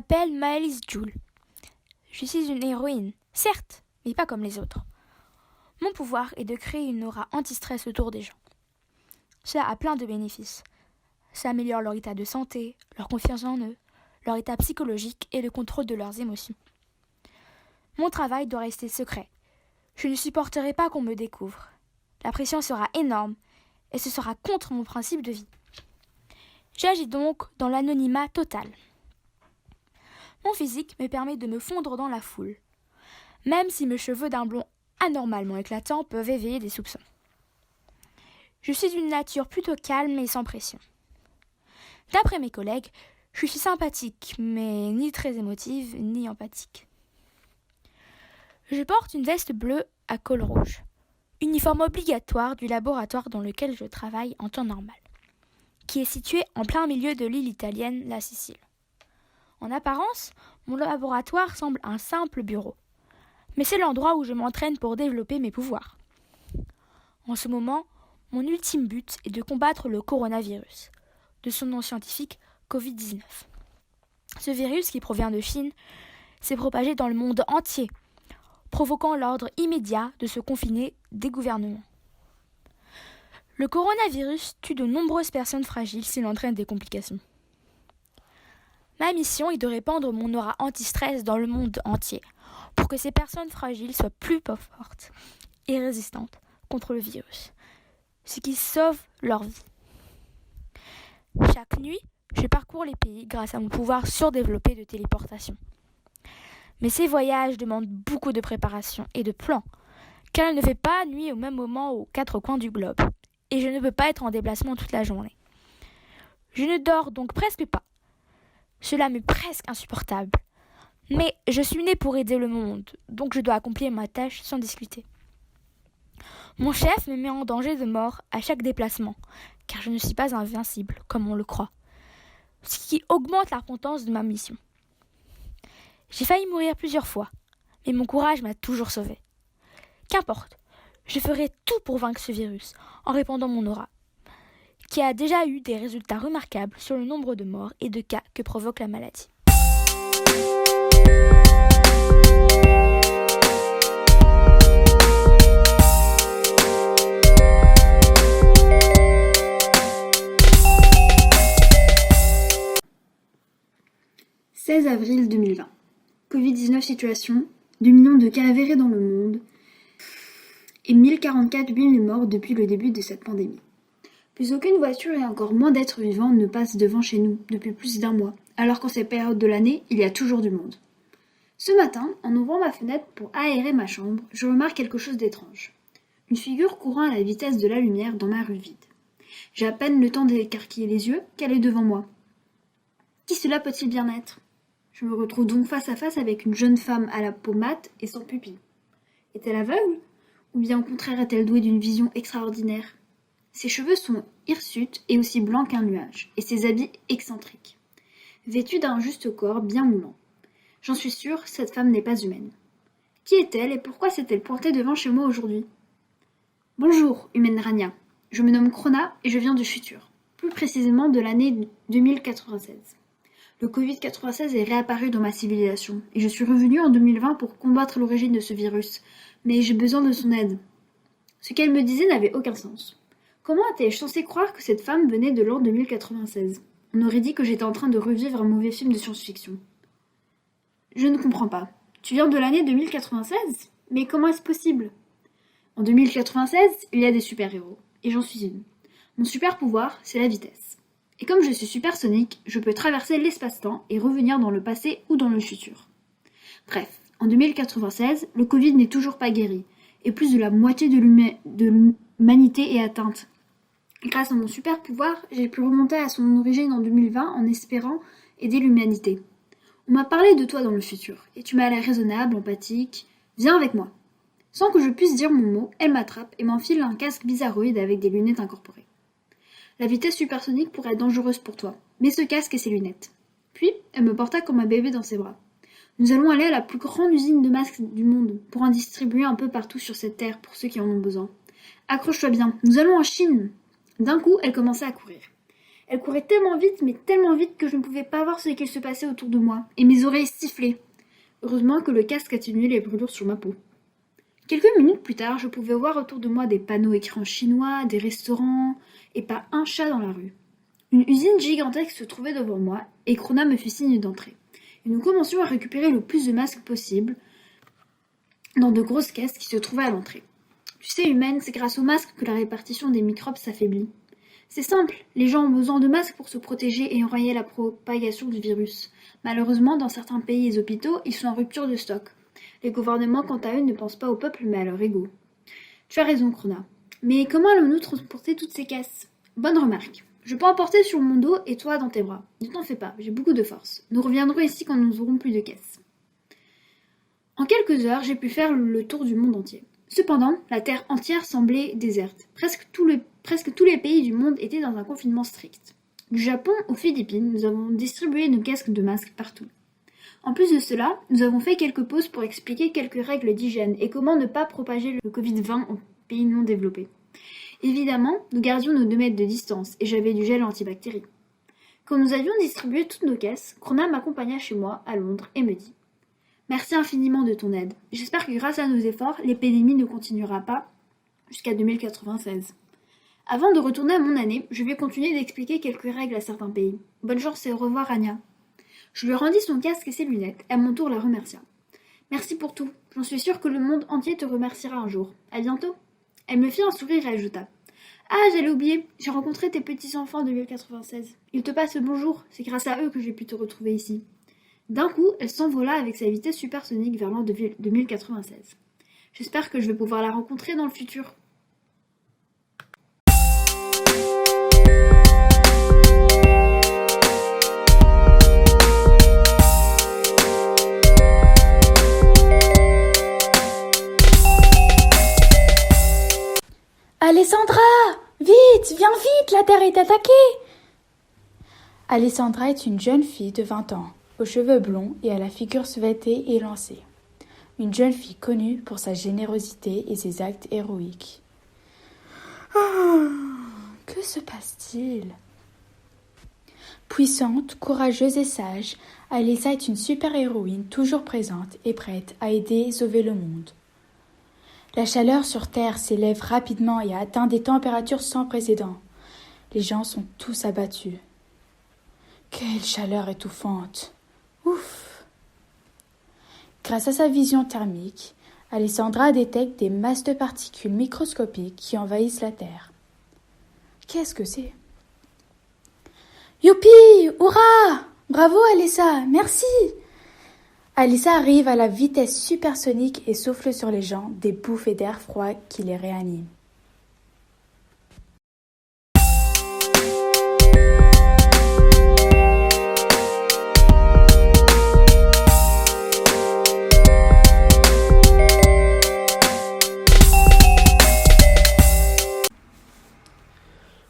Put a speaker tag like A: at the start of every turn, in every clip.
A: m'appelle Maëlys Joule. Je suis une héroïne, certes, mais pas comme les autres. Mon pouvoir est de créer une aura anti-stress autour des gens. Cela a plein de bénéfices. Ça améliore leur état de santé, leur confiance en eux, leur état psychologique et le contrôle de leurs émotions. Mon travail doit rester secret. Je ne supporterai pas qu'on me découvre. La pression sera énorme et ce sera contre mon principe de vie. J'agis donc dans l'anonymat total. Mon physique me permet de me fondre dans la foule, même si mes cheveux d'un blond anormalement éclatants peuvent éveiller des soupçons. Je suis d'une nature plutôt calme et sans pression. D'après mes collègues, je suis sympathique, mais ni très émotive, ni empathique. Je porte une veste bleue à col rouge, uniforme obligatoire du laboratoire dans lequel je travaille en temps normal, qui est situé en plein milieu de l'île italienne, la Sicile. En apparence, mon laboratoire semble un simple bureau, mais c'est l'endroit où je m'entraîne pour développer mes pouvoirs. En ce moment, mon ultime but est de combattre le coronavirus, de son nom scientifique Covid-19. Ce virus qui provient de Chine s'est propagé dans le monde entier, provoquant l'ordre immédiat de se confiner des gouvernements. Le coronavirus tue de nombreuses personnes fragiles s'il entraîne des complications. Ma mission est de répandre mon aura anti-stress dans le monde entier, pour que ces personnes fragiles soient plus fortes et résistantes contre le virus, ce qui sauve leur vie. Chaque nuit, je parcours les pays grâce à mon pouvoir surdéveloppé de téléportation. Mais ces voyages demandent beaucoup de préparation et de plans, car il ne fait pas nuit au même moment aux 4 coins du globe, et je ne peux pas être en déplacement toute la journée. Je ne dors donc presque pas. Cela m'est presque insupportable. Mais je suis née pour aider le monde, donc je dois accomplir ma tâche sans discuter. Mon chef me met en danger de mort à chaque déplacement, car je ne suis pas invincible, comme on le croit, ce qui augmente l'importance de ma mission. J'ai failli mourir plusieurs fois, mais mon courage m'a toujours sauvée. Qu'importe, je ferai tout pour vaincre ce virus, en répandant mon aura, qui a déjà eu des résultats remarquables sur le nombre de morts et de cas que provoque la maladie.
B: « 16 avril 2020. Covid-19 situation, 2 millions de cas avérés dans le monde et 1044 morts depuis le début de cette pandémie. Plus aucune voiture et encore moins d'êtres vivants ne passent devant chez nous depuis plus d'1 mois, alors qu'en cette période de l'année, il y a toujours du monde. Ce matin, en ouvrant ma fenêtre pour aérer ma chambre, je remarque quelque chose d'étrange. Une figure courant à la vitesse de la lumière dans ma rue vide. J'ai à peine le temps d'écarquiller les yeux qu'elle est devant moi. Qui cela peut-il bien être ? Je me retrouve donc face à face avec une jeune femme à la peau mate et sans pupille. Est-elle aveugle ? Ou bien au contraire est-elle douée d'une vision extraordinaire ? Ses cheveux sont hirsutes et aussi blancs qu'un nuage, et ses habits excentriques. Vêtue d'un juste corps bien moulant. J'en suis sûre, cette femme n'est pas humaine. Qui est-elle et pourquoi s'est-elle pointée devant chez moi aujourd'hui ? Bonjour, humaine Rania. Je me nomme Krona et je viens du futur, plus précisément de l'année 2096. Le Covid-96 est réapparu dans ma civilisation, et je suis revenue en 2020 pour combattre l'origine de ce virus, mais j'ai besoin de son aide. Ce qu'elle me disait n'avait aucun sens. Comment étais-je censée croire que cette femme venait de l'an 2096 ? On aurait dit que j'étais en train de revivre un mauvais film de science-fiction. Je ne comprends pas. Tu viens de l'année 2096 ? Mais comment est-ce possible ? En 2096, il y a des super-héros, et j'en suis une. Mon super-pouvoir, c'est la vitesse. Et comme je suis supersonique, je peux traverser l'espace-temps et revenir dans le passé ou dans le futur. Bref, en 2096, le Covid n'est toujours pas guéri, et plus de la moitié de l'humanité est atteinte. Grâce à mon super-pouvoir, j'ai pu remonter à son origine en 2020 en espérant aider l'humanité. On m'a parlé de toi dans le futur, et tu m'as l'air raisonnable, empathique. Viens avec moi. Sans que je puisse dire mon mot, elle m'attrape et m'enfile un casque bizarroïde avec des lunettes incorporées. La vitesse supersonique pourrait être dangereuse pour toi, mais ce casque et ses lunettes. Puis, elle me porta comme un bébé dans ses bras. Nous allons aller à la plus grande usine de masques du monde, pour en distribuer un peu partout sur cette terre pour ceux qui en ont besoin. Accroche-toi bien, nous allons en Chine. D'un coup, elle commençait à courir. Elle courait tellement vite, mais tellement vite que je ne pouvais pas voir ce qu'il se passait autour de moi, et mes oreilles sifflaient. Heureusement que le casque atténuait les brûlures sur ma peau. Quelques minutes plus tard, je pouvais voir autour de moi des panneaux écrits en chinois, des restaurants, et pas un chat dans la rue. Une usine gigantesque se trouvait devant moi, et Krona me fit signe d'entrer. Et nous commencions à récupérer le plus de masques possible dans de grosses caisses qui se trouvaient à l'entrée. Tu sais, humaine, c'est grâce aux masques que la répartition des microbes s'affaiblit. C'est simple, les gens ont besoin de masques pour se protéger et enrayer la propagation du virus. Malheureusement, dans certains pays et hôpitaux, ils sont en rupture de stock. Les gouvernements, quant à eux, ne pensent pas au peuple mais à leur ego. Tu as raison, Krona. Mais comment allons-nous transporter toutes ces caisses? Bonne remarque. Je peux emporter sur mon dos et toi dans tes bras. Ne t'en fais pas, j'ai beaucoup de force. Nous reviendrons ici quand nous aurons plus de caisses. En quelques heures, j'ai pu faire le tour du monde entier. Cependant, la terre entière semblait déserte. Presque tous les pays du monde étaient dans un confinement strict. Du Japon aux Philippines, nous avons distribué nos casques de masques partout. En plus de cela, nous avons fait quelques pauses pour expliquer quelques règles d'hygiène et comment ne pas propager le Covid-20 aux pays non développés. Évidemment, nous gardions nos 2 mètres de distance et j'avais du gel antibactérie. Quand nous avions distribué toutes nos caisses, Krona m'accompagna chez moi, à Londres, et me dit « Merci infiniment de ton aide. J'espère que grâce à nos efforts, l'épidémie ne continuera pas jusqu'à 2096. Avant de retourner à mon année, je vais continuer d'expliquer quelques règles à certains pays. Bonne chance et au revoir, Anya. » Je lui rendis son casque et ses lunettes, et à mon tour la remercia. « Merci pour tout. J'en suis sûre que le monde entier te remerciera un jour. À bientôt. » Elle me fit un sourire et ajouta « Ah, j'allais oublier, j'ai rencontré tes petits-enfants de 2096. Ils te passent le bonjour, c'est grâce à eux que j'ai pu te retrouver ici. » D'un coup, elle s'envola avec sa vitesse supersonique vers l'an 2096. J'espère que je vais pouvoir la rencontrer dans le futur.
A: Alessandra! Vite! Viens vite! La Terre est attaquée! Alessandra est une jeune fille de 20 ans, aux cheveux blonds et à la figure svettée et élancée. Une jeune fille connue pour sa générosité et ses actes héroïques. Oh, que se passe-t-il? Puissante, courageuse et sage, Alessa est une super-héroïne toujours présente et prête à aider et sauver le monde. La chaleur sur Terre s'élève rapidement et atteint des températures sans précédent. Les gens sont tous abattus. Quelle chaleur étouffante! Ouf! Grâce à sa vision thermique, Alessandra détecte des masses de particules microscopiques qui envahissent la Terre. Qu'est-ce que c'est? Youpi! Hurrah! Bravo Alessa! Merci! Alessa arrive à la vitesse supersonique et souffle sur les gens des bouffées d'air froid qui les réaniment.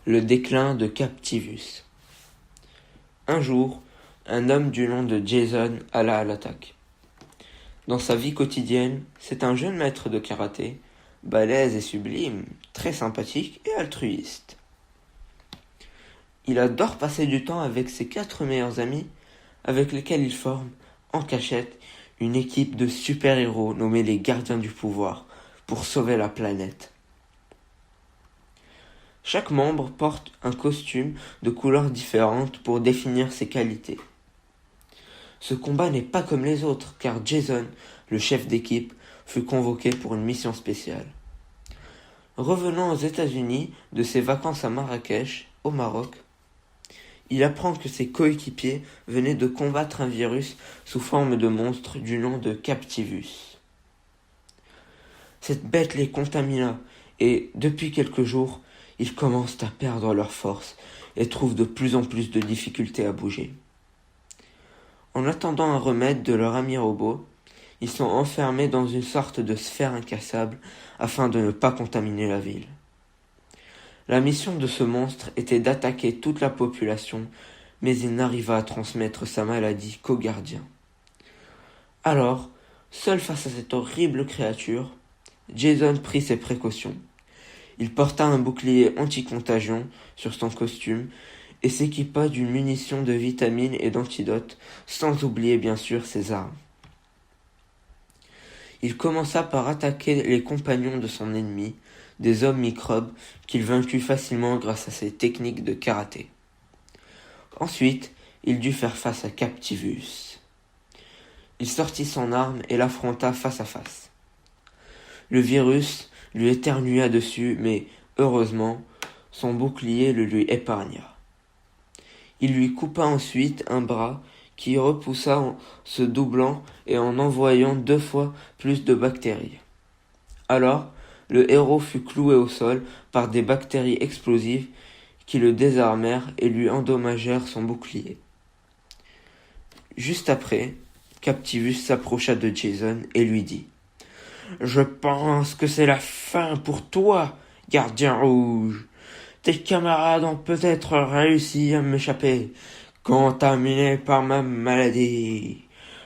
C: Le déclin de Captivus. Un jour, un homme du nom de Jason alla à l'attaque. Dans sa vie quotidienne, c'est un jeune maître de karaté, balèze et sublime, très sympathique et altruiste. Il adore passer du temps avec ses 4 meilleurs amis, avec lesquels il forme, en cachette, une équipe de super-héros nommés les Gardiens du Pouvoir, pour sauver la planète. Chaque membre porte un costume de couleurs différentes pour définir ses qualités. Ce combat n'est pas comme les autres, car Jason, le chef d'équipe, fut convoqué pour une mission spéciale. Revenant aux États-Unis de ses vacances à Marrakech, au Maroc, il apprend que ses coéquipiers venaient de combattre un virus sous forme de monstre du nom de Captivus. Cette bête les contamina et, depuis quelques jours, ils commencent à perdre leur force et trouvent de plus en plus de difficultés à bouger. En attendant un remède de leur ami robot, ils sont enfermés dans une sorte de sphère incassable afin de ne pas contaminer la ville. La mission de ce monstre était d'attaquer toute la population, mais il n'arriva à transmettre sa maladie qu'aux gardiens. Alors, seul face à cette horrible créature, Jason prit ses précautions. Il porta un bouclier anti-contagion sur son costume et s'équipa d'une munition de vitamines et d'antidotes, sans oublier bien sûr ses armes. Il commença par attaquer les compagnons de son ennemi, des hommes microbes qu'il vaincut facilement grâce à ses techniques de karaté. Ensuite, il dut faire face à Captivus. Il sortit son arme et l'affronta face à face. Le virus lui éternua dessus, mais heureusement, son bouclier le lui épargna. Il lui coupa ensuite un bras qui repoussa en se doublant et en envoyant 2 fois plus de bactéries. Alors, le héros fut cloué au sol par des bactéries explosives qui le désarmèrent et lui endommagèrent son bouclier. Juste après, Captivus s'approcha de Jason et lui dit « Je pense que c'est la fin pour toi, gardien rouge. Tes camarades ont peut-être réussi à m'échapper, contaminé par ma maladie.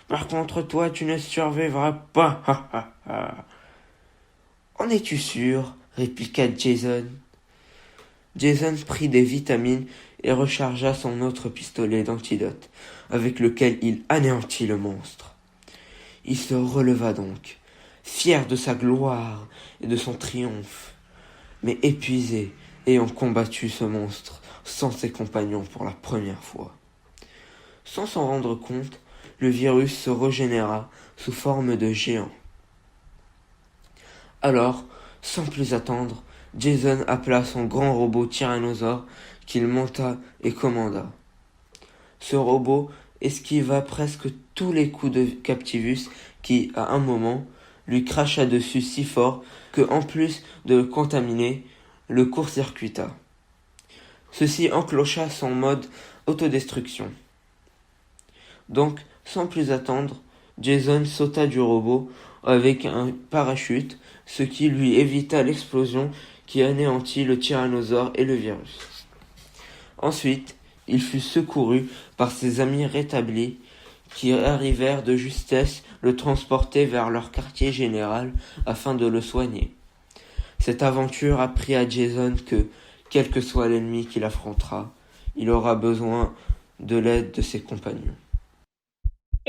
C: Par contre, toi, tu ne survivras pas. Ha, ha, ha. » « En es-tu sûr ?» répliqua Jason. Jason prit des vitamines et rechargea son autre pistolet d'antidote, avec lequel il anéantit le monstre. Il se releva donc, fier de sa gloire et de son triomphe, mais épuisé, ayant combattu ce monstre sans ses compagnons pour la première fois. Sans s'en rendre compte, le virus se régénéra sous forme de géant. Alors, sans plus attendre, Jason appela son grand robot tyrannosaure qu'il monta et commanda. Ce robot esquiva presque tous les coups de Captivus qui, à un moment, lui cracha dessus si fort que, en plus de le contaminer, le court-circuita. Ceci enclencha son mode autodestruction. Donc, sans plus attendre, Jason sauta du robot avec un parachute, ce qui lui évita l'explosion qui anéantit le tyrannosaure et le virus. Ensuite, il fut secouru par ses amis rétablis qui arrivèrent de justesse le transporter vers leur quartier général afin de le soigner. Cette aventure apprit à Jason que, quel que soit l'ennemi qu'il affrontera, il aura besoin de l'aide de ses compagnons.